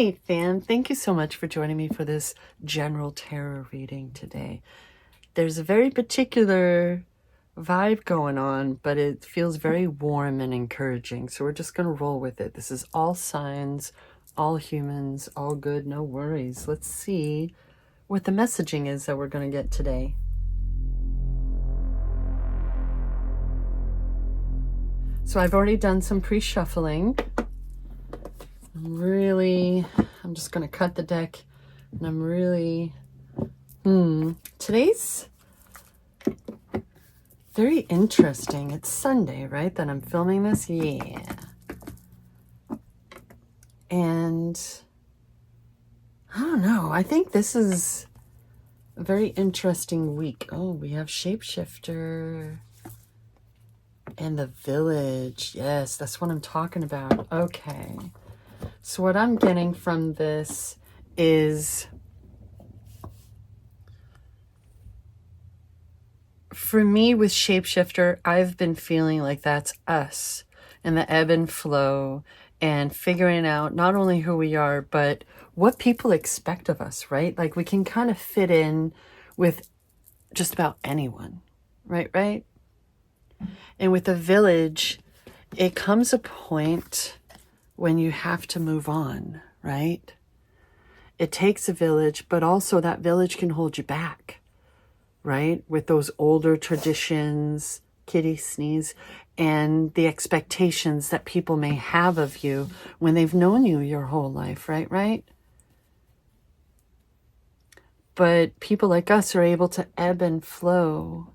Hey fam, thank you so much for joining me for this general tarot reading today. There's a very particular vibe going on, but it feels very warm and encouraging. So we're just going to roll with it. This is all signs, all humans, all good, no worries. Let's see what the messaging is that we're going to get today. So I've already done some pre-shuffling. I'm just going to cut the deck, and I'm really, today's very interesting. It's Sunday, right, that I'm filming this? Yeah. And I don't know. I think this is a very interesting week. Oh, we have Shapeshifter and the Village. Yes, that's what I'm talking about. Okay. So what I'm getting from this is, for me with Shapeshifter, I've been feeling like that's us and the ebb and flow and figuring out not only who we are, but what people expect of us, right? Like we can kind of fit in with just about anyone, right? And with the Village, it comes a point when you have to move on, right? It takes a village, but also that village can hold you back, right? With those older traditions, kitty sneeze, and the expectations that people may have of you when they've known you your whole life, right? But people like us are able to ebb and flow,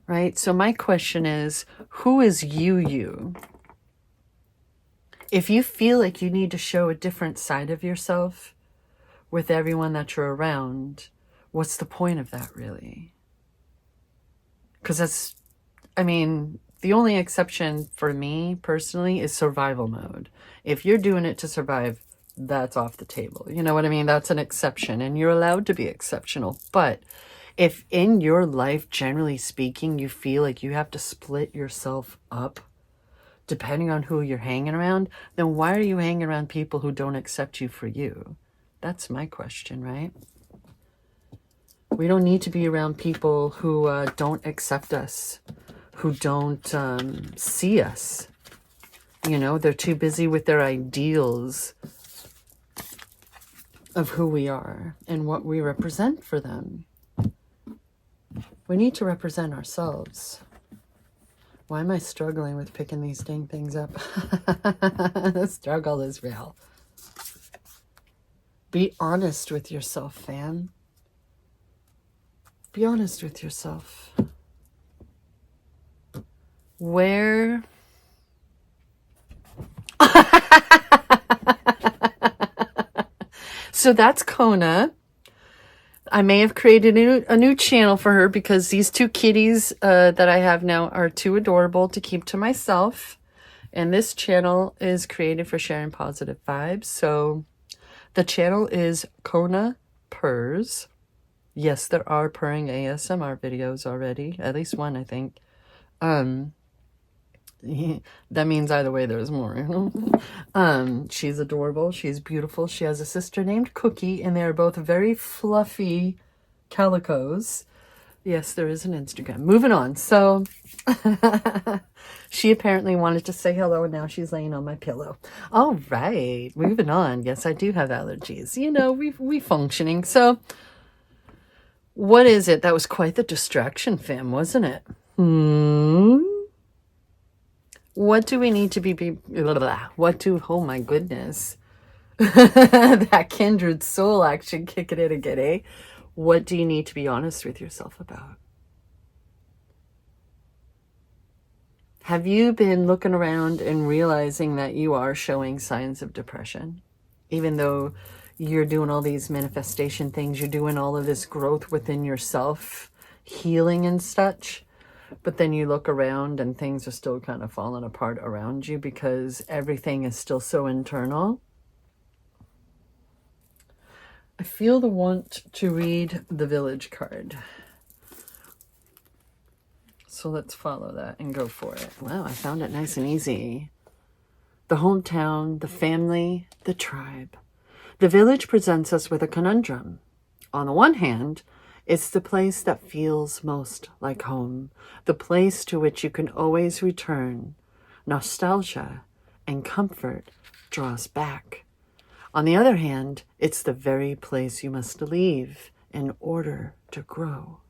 right? So my question is, who is you? If you feel like you need to show a different side of yourself with everyone that you're around, what's the point of that really? Because the only exception for me personally is survival mode. If you're doing it to survive, that's off the table. You know what I mean? That's an exception, and you're allowed to be exceptional. But if in your life, generally speaking, you feel like you have to split yourself up depending on who you're hanging around, then why are you hanging around people who don't accept you for you? That's my question, right? We don't need to be around people who don't accept us, who don't see us. You know, they're too busy with their ideals of who we are and what we represent for them. We need to represent ourselves. Why am I struggling with picking these dang things up? The struggle is real. Be honest with yourself, fam. Be honest with yourself. Where... So that's Kona. I may have created a new channel for her because these two kitties that I have now are too adorable to keep to myself. And this channel is created for sharing positive vibes. So the channel is Kona Purrs. Yes, there are purring ASMR videos already. At least one, I think. That means either way there's more. She's adorable. She's beautiful. She has a sister named Cookie, and they're both very fluffy calicos. Yes, there is an Instagram. Moving on. So she apparently wanted to say hello, and now she's laying on my pillow. All right, moving on. Yes, I do have allergies. You know, we functioning. So what is it? That was quite the distraction, fam, wasn't it? What do we need to be oh my goodness. That kindred soul action kicking it again, eh? What do you need to be honest with yourself about? Have you been looking around and realizing that you are showing signs of depression? Even though you're doing all these manifestation things, you're doing all of this growth within yourself, healing and such. But then you look around and things are still kind of falling apart around you because everything is still so internal. I feel the want to read the Village card. So let's follow that and go for it. Wow, I found it nice and easy. The hometown, the family, the tribe. The village presents us with a conundrum. On the one hand, it's the place that feels most like home, the place to which you can always return. Nostalgia and comfort draw us back. On the other hand, it's the very place you must leave in order to grow.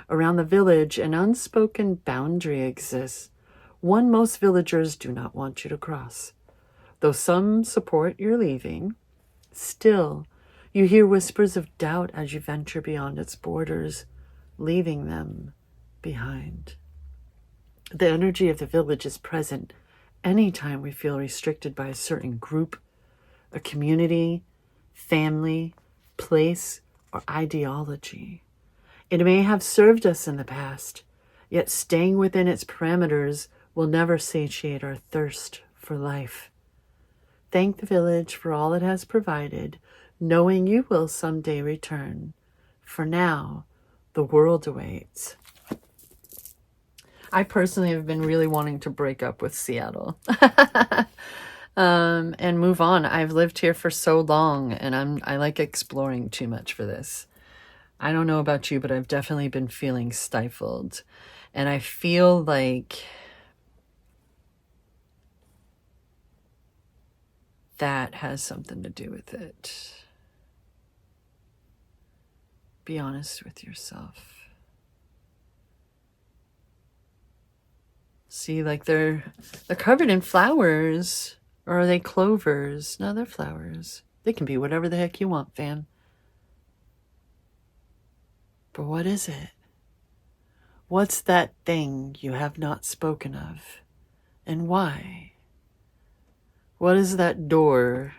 Around the village, an unspoken boundary exists, one most villagers do not want you to cross. Though some support your leaving, still, you hear whispers of doubt as you venture beyond its borders, leaving them behind. The energy of the village is present anytime we feel restricted by a certain group, a community, family, place, or ideology. It may have served us in the past, yet staying within its parameters will never satiate our thirst for life. Thank the village for all it has provided, knowing you will someday return. For now, the world awaits. I personally have been really wanting to break up with Seattle and move on. I've lived here for so long, and I like exploring too much for this. I don't know about you, but I've definitely been feeling stifled. And I feel like that has something to do with it. Be honest with yourself. See, like they're covered in flowers. Or are they clovers? No, they're flowers. They can be whatever the heck you want, fam. But what is it? What's that thing you have not spoken of? And why? What is that door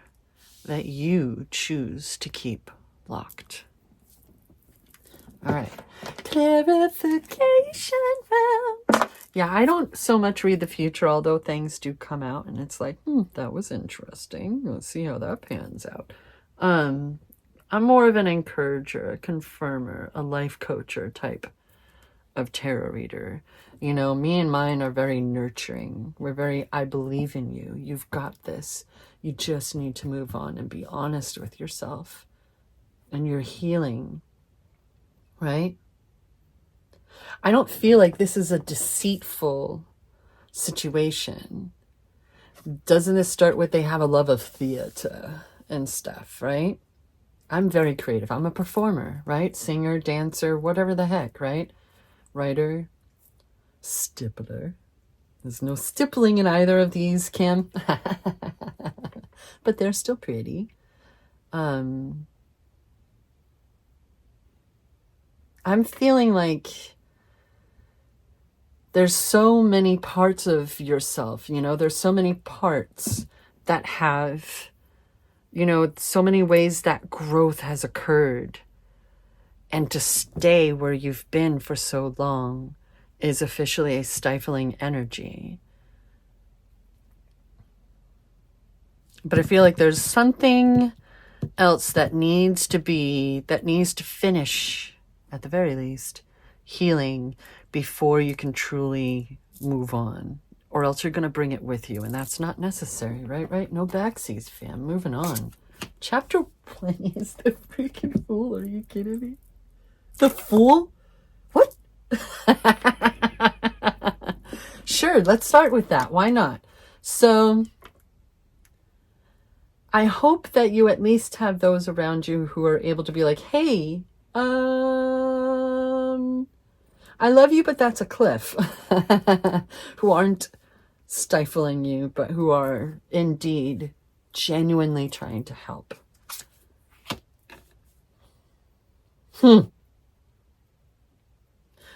that you choose to keep locked? All right. Clarification round. Yeah, I don't so much read the future, although things do come out and it's like, that was interesting. Let's see how that pans out. I'm more of an encourager, a confirmer, a life coacher type of tarot reader. You know, me and mine are very nurturing. We're very, I believe in you. You've got this. You just need to move on and be honest with yourself. And you're healing, right? I don't feel like this is a deceitful situation. Doesn't this start with they have a love of theater and stuff, right? I'm very creative. I'm a performer, right? Singer, dancer, whatever the heck, right? Writer, stippler. There's no stippling in either of these, Kim. But they're still pretty. I'm feeling like there's so many parts of yourself, you know, there's so many parts that have, you know, so many ways that growth has occurred. And to stay where you've been for so long is officially a stifling energy. But I feel like there's something else that needs to finish, at the very least, healing before you can truly move on. Or else you're going to bring it with you. And that's not necessary, right? No backseas, fam. Moving on. Chapter 20 is the freaking Fool. Are you kidding me? The Fool? What? Sure, let's start with that. Why not? So I hope that you at least have those around you who are able to be like, hey, I love you, but that's a cliff. Who aren't stifling you, but who are indeed genuinely trying to help. But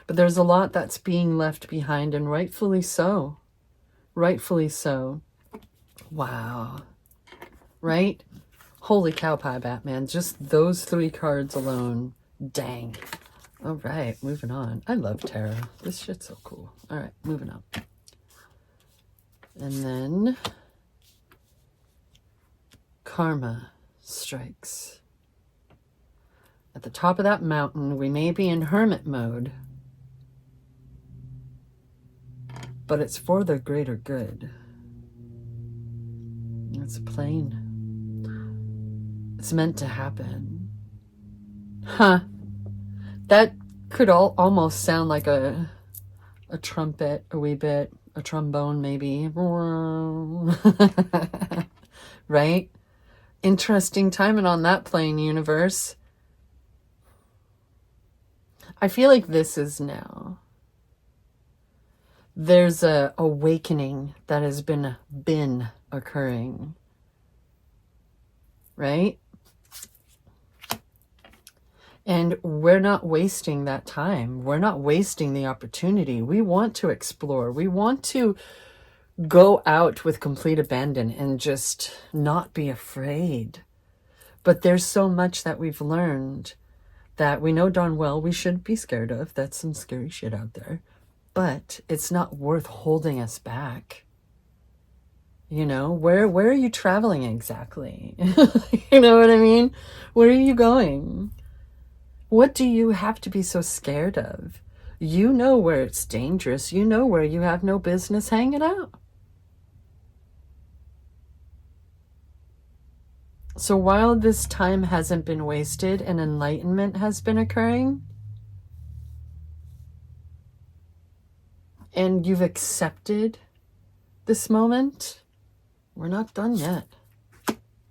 there's a lot that's being left behind, and rightfully so. Rightfully so. Wow. Right? Holy cow pie, Batman. Just those 3 cards alone. Dang. All right, moving on. I love tarot. This shit's so cool. All right, moving on. And then karma strikes. At the top of that mountain, we may be in hermit mode, but it's for the greater good. It's It's meant to happen. Huh. That could almost sound like a trumpet, a wee bit, a trombone maybe. Right? Interesting timing on that plane, universe. I feel like this is now. There's a awakening that has been occurring. Right? And we're not wasting that time. We're not wasting the opportunity. We want to explore. We want to go out with complete abandon and just not be afraid. But there's so much that we've learned that we know darn well we shouldn't be scared of. That's some scary shit out there. But it's not worth holding us back. You know, where are you traveling exactly? You know what I mean? Where are you going? What do you have to be so scared of? You know where it's dangerous. You know where you have no business hanging out. So while this time hasn't been wasted and enlightenment has been occurring, and you've accepted this moment, we're not done yet.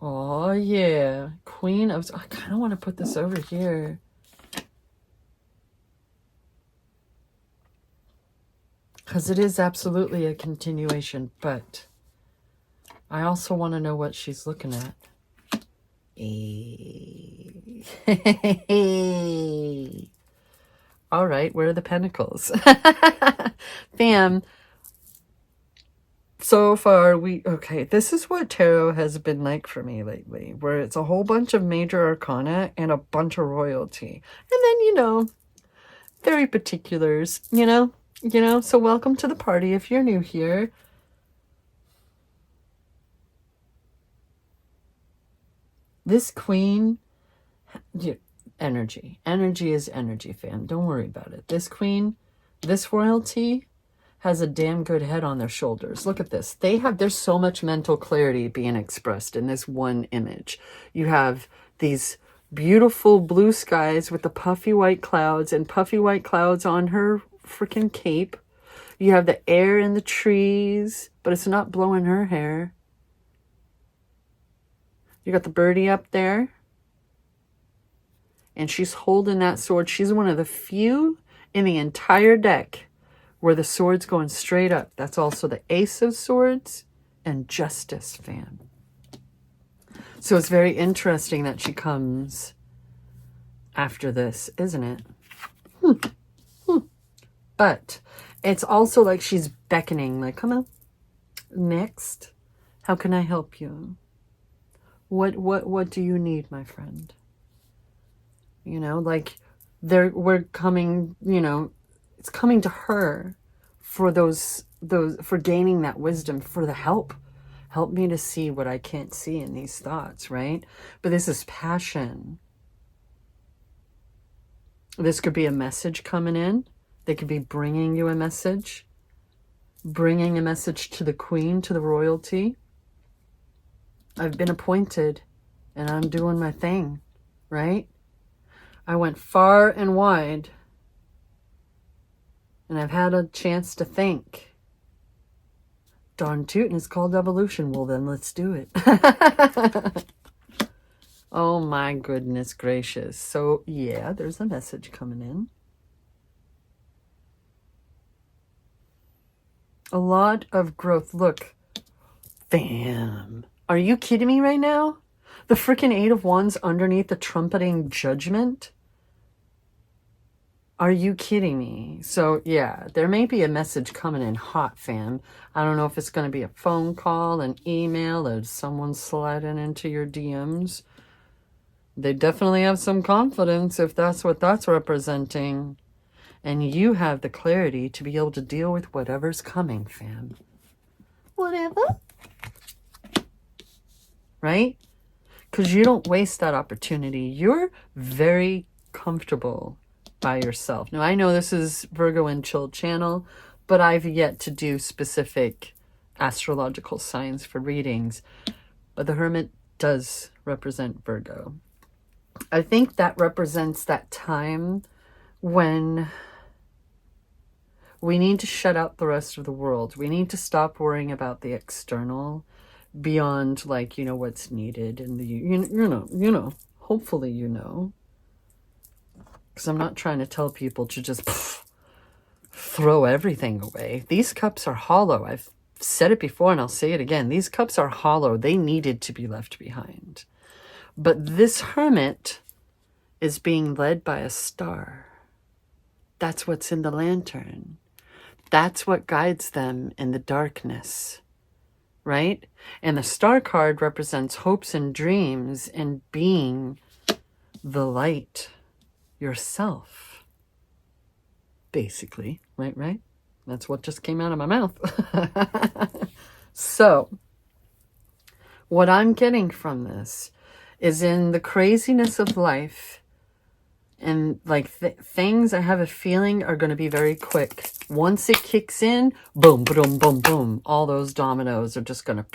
Oh yeah, Queen of... I kind of want to put this over here. Because it is absolutely a continuation, but I also want to know what she's looking at. All right, where are the pentacles? Fam, so far okay, this is what tarot has been like for me lately, where it's a whole bunch of major arcana and a bunch of royalty. And then, you know, very particulars, you know, so welcome to the party if you're new here. This queen, energy is energy, fam. Don't worry about it. This queen, this royalty has a damn good head on their shoulders. Look at this. There's so much mental clarity being expressed in this one image. You have these beautiful blue skies with the puffy white clouds and puffy white clouds on her freaking cape. You have the air in the trees, but it's not blowing her hair. You got the birdie up there. And she's holding that sword. She's one of the few in the entire deck where the sword's going straight up. That's also the Ace of Swords and Justice, fam. So it's very interesting that she comes after this, isn't it? But it's also like she's beckoning, like, come on, next. How can I help you? What do you need, my friend? You know, like we're coming, you know, it's coming to her for those for gaining that wisdom, for the help. Help me to see what I can't see in these thoughts, right? But this is passion. This could be a message coming in. They could be bringing you a message. Bringing a message to the queen, to the royalty. I've been appointed and I'm doing my thing, right? I went far and wide and I've had a chance to think. Darn tootin', it's called evolution. Well, then let's do it. Oh my goodness gracious. So yeah, there's a message coming in. A lot of growth. Look, fam. Are you kidding me right now? The freaking Eight of Wands underneath the trumpeting judgment? Are you kidding me? So yeah, there may be a message coming in hot, fam. I don't know if it's going to be a phone call, an email, or someone sliding into your DMs. They definitely have some confidence if that's what that's representing. And you have the clarity to be able to deal with whatever's coming, fam. Whatever. Right? Because you don't waste that opportunity. You're very comfortable by yourself. Now, I know this is Virgo and Chill channel, but I've yet to do specific astrological signs for readings. But the Hermit does represent Virgo. I think that represents that time when we need to shut out the rest of the world. We need to stop worrying about the external beyond, like, you know, what's needed in the, you know, hopefully, you know, because I'm not trying to tell people to just throw everything away. These cups are hollow. I've said it before and I'll say it again. These cups are hollow. They needed to be left behind. But this hermit is being led by a star. That's what's in the lantern. That's what guides them in the darkness, right? And the star card represents hopes and dreams and being the light yourself, basically, right? That's what just came out of my mouth. So, what I'm getting from this is, in the craziness of life, and like things I have a feeling are going to be very quick. Once it kicks in, boom, boom, boom, boom. All those dominoes are just going to,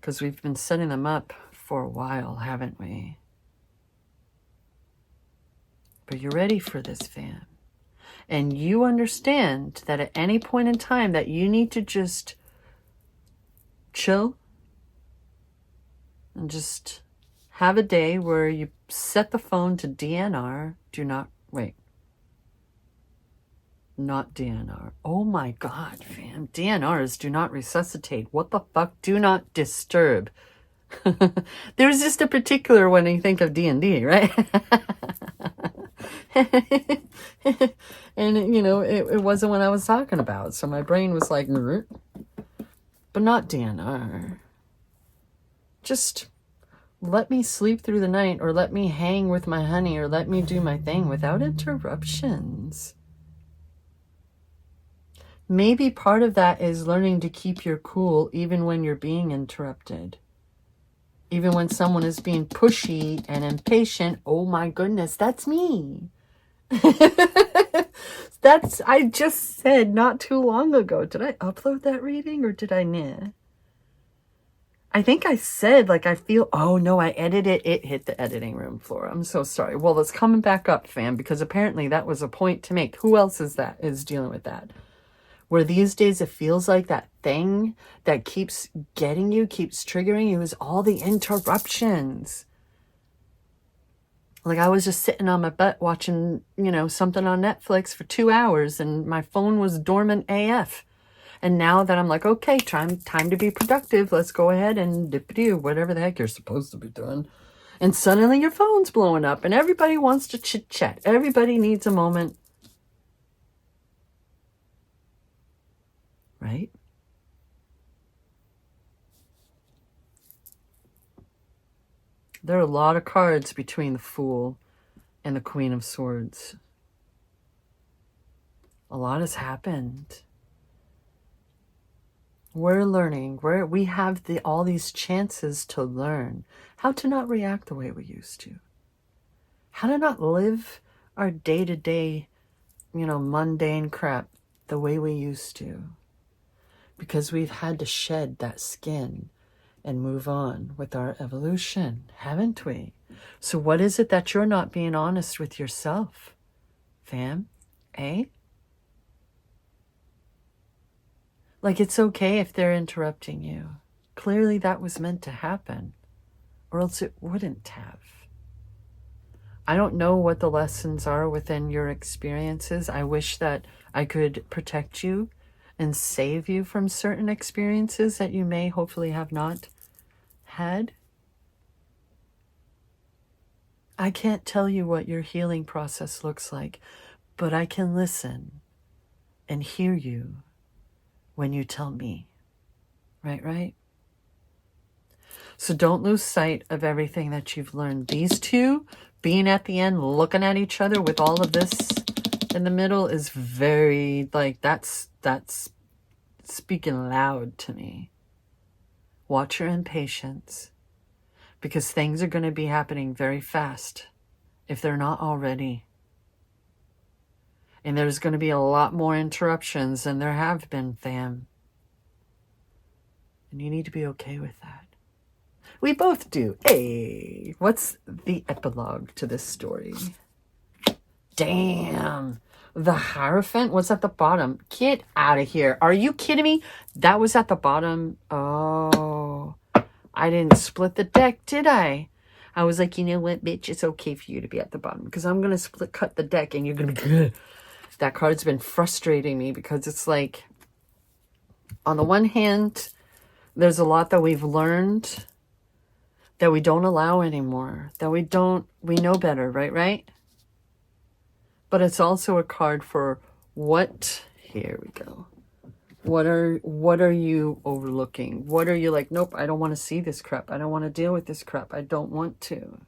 because we've been setting them up for a while, haven't we? But you're ready for this, fam. And you understand that at any point in time that you need to just chill and just have a day where you set the phone to DNR. Not DNR. Oh my God, fam. DNRs do not resuscitate. What the fuck? Do not disturb. There's just a particular when you think of D&D, right? And, you know, it wasn't what I was talking about. So my brain was like, but not DNR. Just let me sleep through the night, or let me hang with my honey, or let me do my thing without interruptions. Maybe part of that is learning to keep your cool even when you're being interrupted. Even when someone is being pushy and impatient. Oh my goodness, that's me. I just said not too long ago. Did I upload that reading or did I not? I think I said, like, I feel, oh no, I edited it. It hit the editing room floor. I'm so sorry. Well, it's coming back up, fam, because apparently that was a point to make. Who else is dealing with that? Where these days it feels like that thing that keeps getting you, keeps triggering you, is all the interruptions. Like, I was just sitting on my butt watching, you know, something on Netflix for 2 hours and my phone was dormant AF. And now that I'm like, okay, time to be productive, let's go ahead and dip-a-doo, whatever the heck you're supposed to be doing. And suddenly your phone's blowing up and everybody wants to chit-chat. Everybody needs a moment. Right? There are a lot of cards between the Fool and the Queen of Swords. A lot has happened. We're learning. We have all these chances to learn how to not react the way we used to. How to not live our day-to-day, you know, mundane crap the way we used to. Because we've had to shed that skin and move on with our evolution, haven't we? So what is it that you're not being honest with yourself, fam? Eh? Like, it's okay if they're interrupting you. Clearly that was meant to happen, or else it wouldn't have. I don't know what the lessons are within your experiences. I wish that I could protect you and save you from certain experiences that you may hopefully have not had. I can't tell you what your healing process looks like, but I can listen and hear you when you tell me. Right? So don't lose sight of everything that you've learned. These two being at the end, looking at each other with all of this in the middle is very, like, that's speaking loud to me. Watch your impatience, because things are going to be happening very fast if they're not already. And there's going to be a lot more interruptions than there have been, fam. And you need to be okay with that. We both do. Hey, what's the epilogue to this story? Damn. The Hierophant was at the bottom. Get out of here. Are you kidding me? That was at the bottom. Oh, I didn't split the deck, did I? I was like, you know what, bitch? It's okay for you to be at the bottom because I'm going to cut the deck and you're going to be... That card's been frustrating me because it's like, on the one hand, there's a lot that we've learned that we don't allow anymore, that we know better, right? But it's also a card for what, here we go. What are you overlooking? What are you like, nope, I don't want to see this crap. I don't want to deal with this crap. I don't want to.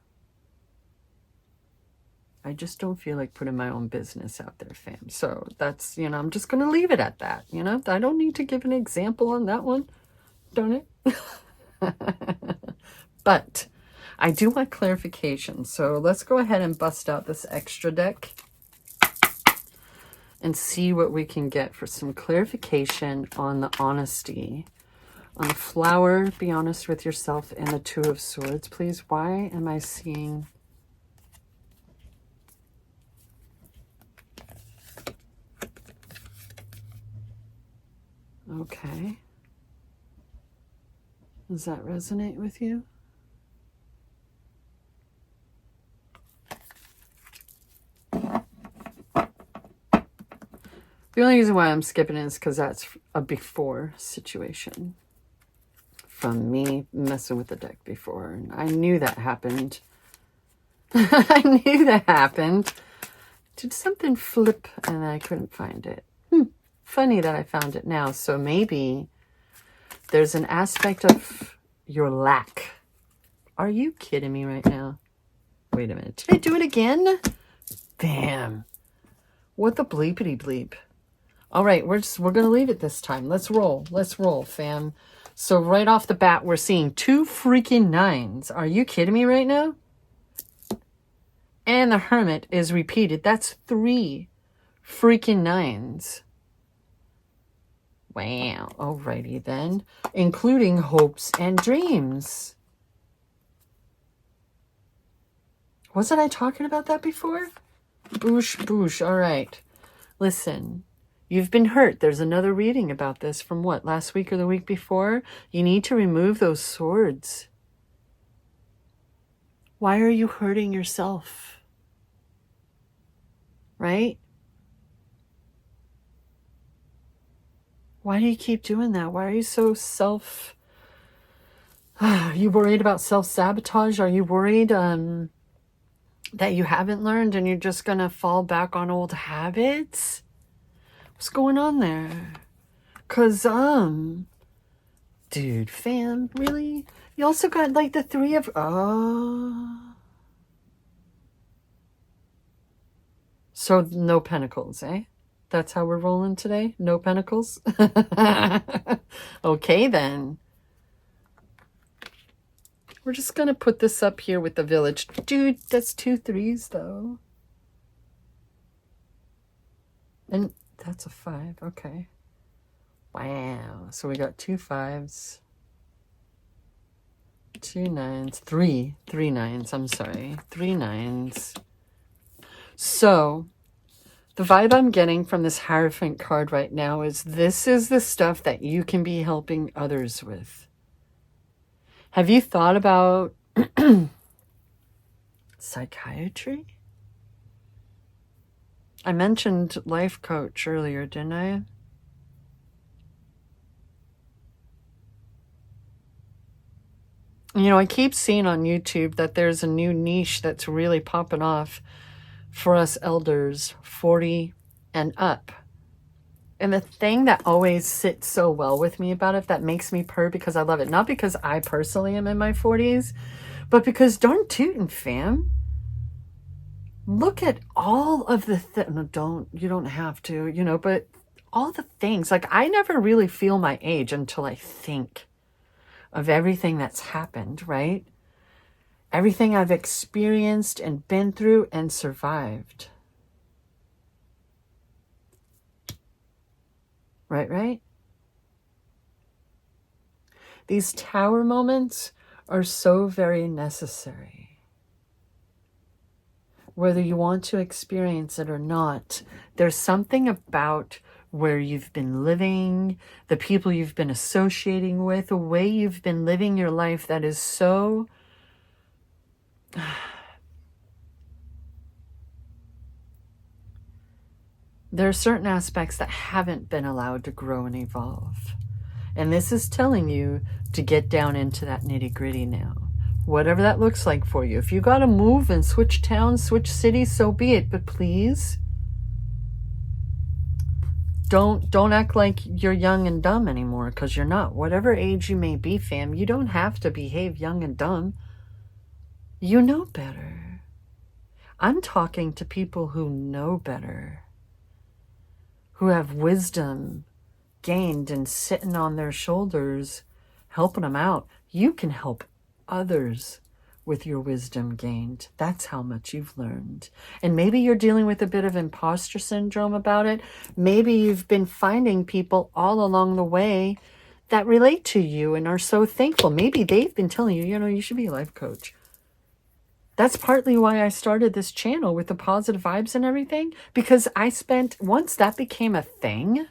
I just don't feel like putting my own business out there, fam. So that's, I'm just going to leave it at that. I don't need to give an example on that one. Don't it? But I do want clarification. So let's go ahead and bust out this extra deck and see what we can get for some clarification on the honesty. On the Flower, be honest with yourself, and the Two of Swords, please. Why am I seeing... Okay. Does that resonate with you? The only reason why I'm skipping it is because that's a before situation. From me messing with the deck before. And I knew that happened. I knew that happened. Did something flip and I couldn't find it? Funny that I found it now. So maybe there's an aspect of your lack. Are you kidding me right now? Wait a minute. Did I do it again? Damn. What the bleepity bleep. All right, we're going to leave it this time. Let's roll. Let's roll, fam. So right off the bat, we're seeing 2 freaking 9s. Are you kidding me right now? And the Hermit is repeated. That's 3 freaking 9s. Wow. Alrighty then. Including hopes and dreams. Wasn't I talking about that before? Boosh, boosh. All right. Listen. You've been hurt. There's another reading about this from what? Last week or the week before? You need to remove those swords. Why are you hurting yourself? Right? Why do you keep doing that? Why are you so Are you worried about self-sabotage? Are you worried that you haven't learned and you're just going to fall back on old habits? What's going on there? Because, dude, fam, really? You also got, like, the 3 of... So, no pentacles, eh? That's how we're rolling today? No pentacles? Okay, then. We're just going to put this up here with the Village. Dude, that's 2 3s, though. And that's a 5. Okay. Wow. So we got 2 5s. 2 9s. 3 9s. I'm sorry. 3 9s. So, the vibe I'm getting from this Hierophant card right now is this is the stuff that you can be helping others with. Have you thought about psychiatry? I mentioned life coach earlier, didn't I? I keep seeing on YouTube that there's a new niche that's really popping off for us elders 40 and up. And the thing that always sits so well with me about it, that makes me purr because I love it, not because I personally am in my 40s, but because darn tootin', fam. Look at all of the you don't have to, but all the things. Like, I never really feel my age until I think of everything that's happened, right? Everything I've experienced and been through and survived. Right? These tower moments are so very necessary. Whether you want to experience it or not, there's something about where you've been living, the people you've been associating with, the way you've been living your life that is so there are certain aspects that haven't been allowed to grow and evolve. And this is telling you to get down into that nitty-gritty now. Whatever that looks like for you. If you got to move and switch towns, switch cities, so be it. But please, don't act like you're young and dumb anymore, because you're not. Whatever age you may be, fam, you don't have to behave young and dumb. You know better. I'm talking to people who know better, who have wisdom gained and sitting on their shoulders, helping them out. You can help others with your wisdom gained. That's how much you've learned. And maybe you're dealing with a bit of imposter syndrome about it. Maybe you've been finding people all along the way that relate to you and are so thankful. Maybe they've been telling you, you should be a life coach. That's partly why I started this channel with the positive vibes and everything, because once that became a thing,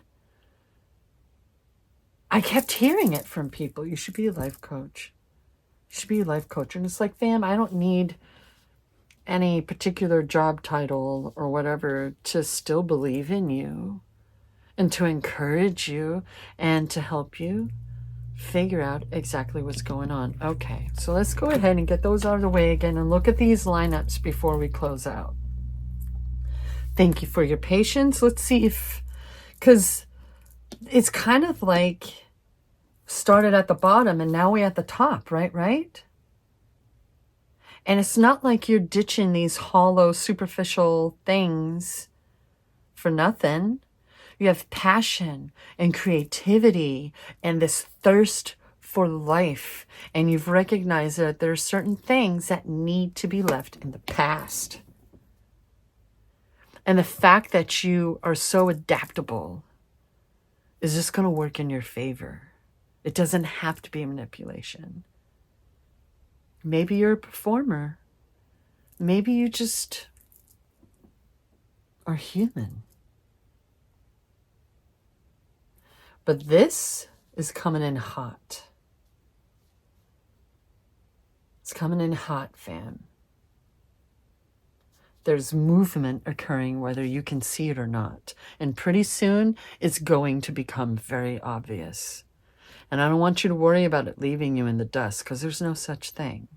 I kept hearing it from people. You should be a life coach. You should be a life coach. And it's like, fam, I don't need any particular job title or whatever to still believe in you and to encourage you and to help you figure out exactly what's going on. Okay, so let's go ahead and get those out of the way again and look at these lineups before we close out. Thank you for your patience. Let's see because it's kind of like started at the bottom and now we're at the top, right? And it's not like you're ditching these hollow, superficial things for nothing. You have passion and creativity and this thirst for life. And you've recognized that there are certain things that need to be left in the past. And the fact that you are so adaptable is just going to work in your favor. It doesn't have to be manipulation. Maybe you're a performer. Maybe you just are human. But this is coming in hot. It's coming in hot, fam. There's movement occurring whether you can see it or not. And pretty soon, it's going to become very obvious. And I don't want you to worry about it leaving you in the dust, because there's no such thing.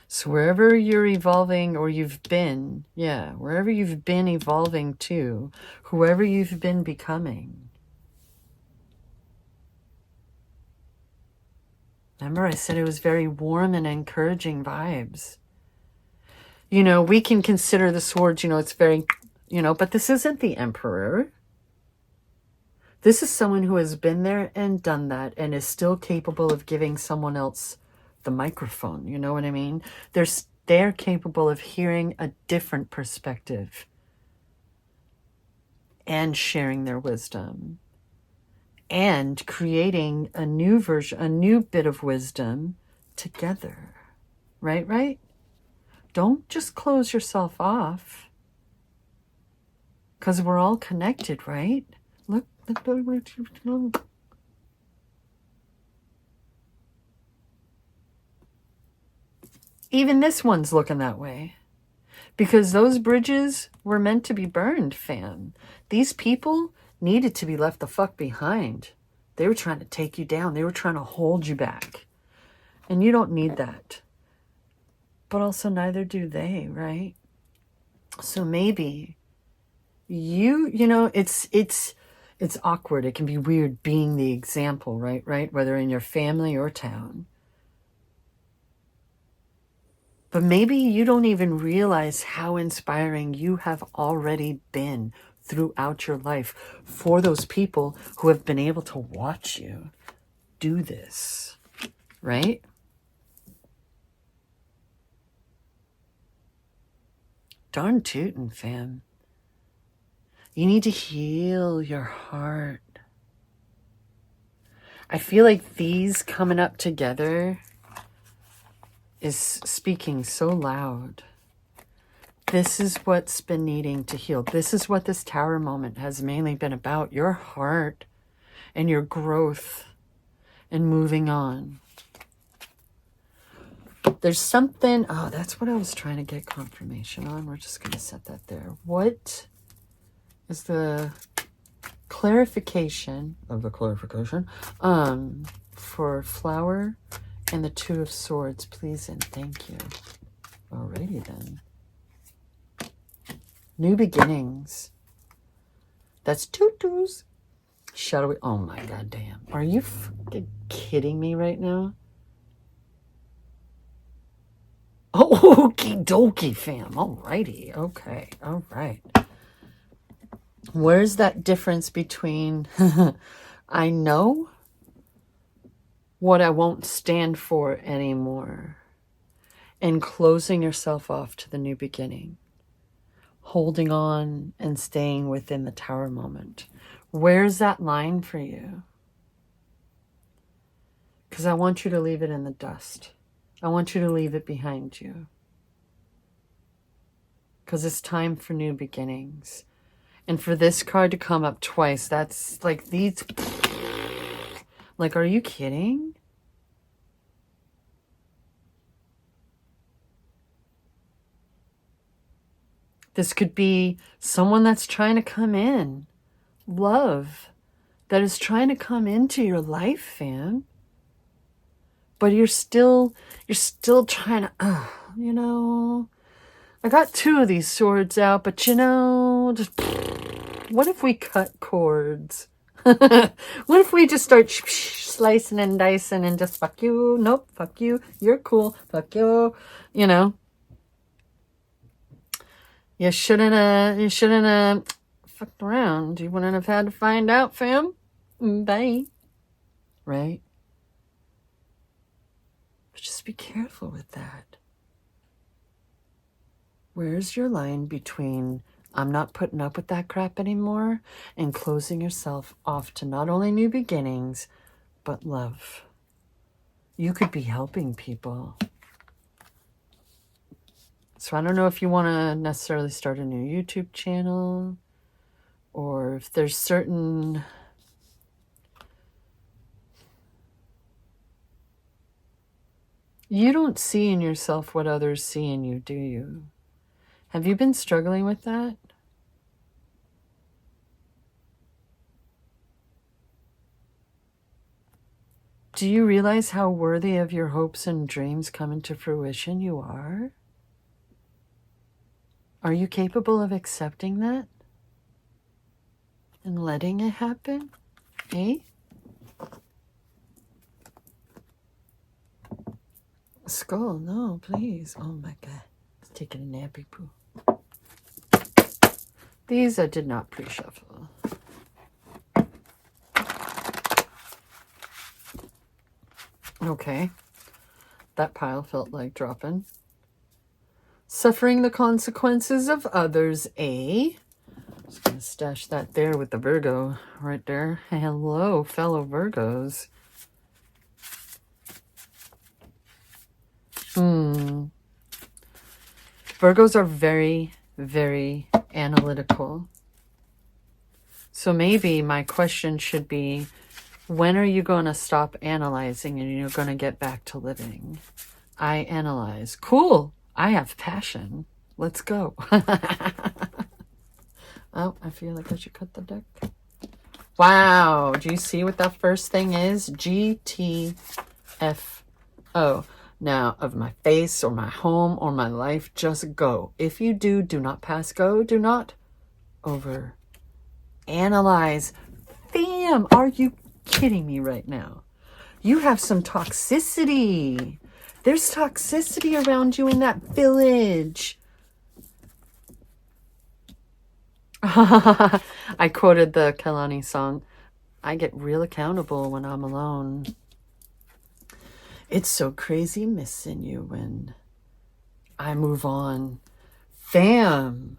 So wherever you're evolving or you've been, wherever you've been evolving to, whoever you've been becoming. Remember I said it was very warm and encouraging vibes. We can consider the swords, it's very, but this isn't the emperor. This is someone who has been there and done that and is still capable of giving someone else the microphone. You know what I mean? They're capable of hearing a different perspective and sharing their wisdom and creating a new version, a new bit of wisdom together. Right? Don't just close yourself off, because we're all connected, right? Look. Even this one's looking that way. Because those bridges were meant to be burned, fam. These people needed to be left the fuck behind. They were trying to take you down. They were trying to hold you back. And you don't need that. But also neither do they, right? So maybe it's awkward. It can be weird being the example, right? Whether in your family or town. But maybe you don't even realize how inspiring you have already been throughout your life for those people who have been able to watch you do this, right? Darn tootin', fam. You need to heal your heart. I feel like these coming up together is speaking so loud. This is what's been needing to heal. This is what this tower moment has mainly been about. Your heart and your growth and moving on. There's something, oh, that's what I was trying to get confirmation on. We're just going to set that there. What is the clarification of the clarification for flower and the Two of Swords, please and thank you. Alrighty then. New beginnings. That's tutus. Shadowy. Oh my god damn. Are you kidding me right now? Oh, okie dokie, fam. Alrighty. Okay. Alright. Where's that difference between I know what I won't stand for anymore and closing yourself off to the new beginning? Holding on and staying within the tower moment. Where's that line for you? Because I want you to leave it in the dust. I want you to leave it behind you. Because it's time for new beginnings. And for this card to come up twice, that's like these... Like, are you kidding? This could be someone that's trying to come in. Love that is trying to come into your life, fam. But you're still trying to, you know, I got two of these swords out, but you know, just, what if we cut cords? What if we just start slicing and dicing and just fuck you, nope, fuck you, you're cool, fuck you, you know. You shouldn't have fucked around. You wouldn't have had to find out, fam. Bye. Right? But just be careful with that. Where's your line between I'm not putting up with that crap anymore and closing yourself off to not only new beginnings, but love? You could be helping people. So I don't know if you want to necessarily start a new YouTube channel or if there's certain... You don't see in yourself what others see in you, do you? Have you been struggling with that? Do you realize how worthy of your hopes and dreams come into fruition you are? Are you capable of accepting that? And letting it happen? Eh? Skull, no, please. Oh my god. It's taking a nappy poo. These I did not pre-shuffle. Okay. That pile felt like dropping. Suffering the consequences of others, eh? Just gonna stash that there with the Virgo right there. Hello, fellow Virgos. Virgos are very, very analytical. So maybe my question should be, when are you going to stop analyzing and you're going to get back to living? I analyze. Cool. I have passion. Let's go. Oh, I feel like I should cut the deck. Wow. Do you see what that first thing is? GTFO. Now, of my face or my home or my life, just go. If you do, do not pass go. Do not over analyze. Fam, are you kidding me right now? You have some toxicity. There's toxicity around you in that village. I quoted the Kalani song. I get real accountable when I'm alone. It's so crazy missing you when I move on. Fam.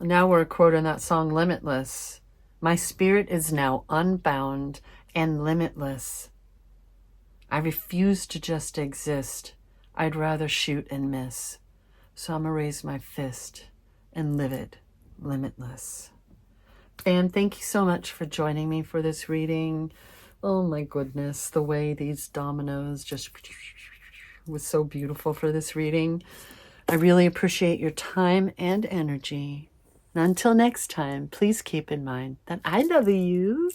Now we're quoting that song Limitless. My spirit is now unbound and limitless. I refuse to just exist. I'd rather shoot and miss. So I'm gonna raise my fist and live it limitless. And thank you so much for joining me for this reading. Oh my goodness, the way these dominoes just was so beautiful for this reading. I really appreciate your time and energy. And until next time, please keep in mind that I love you.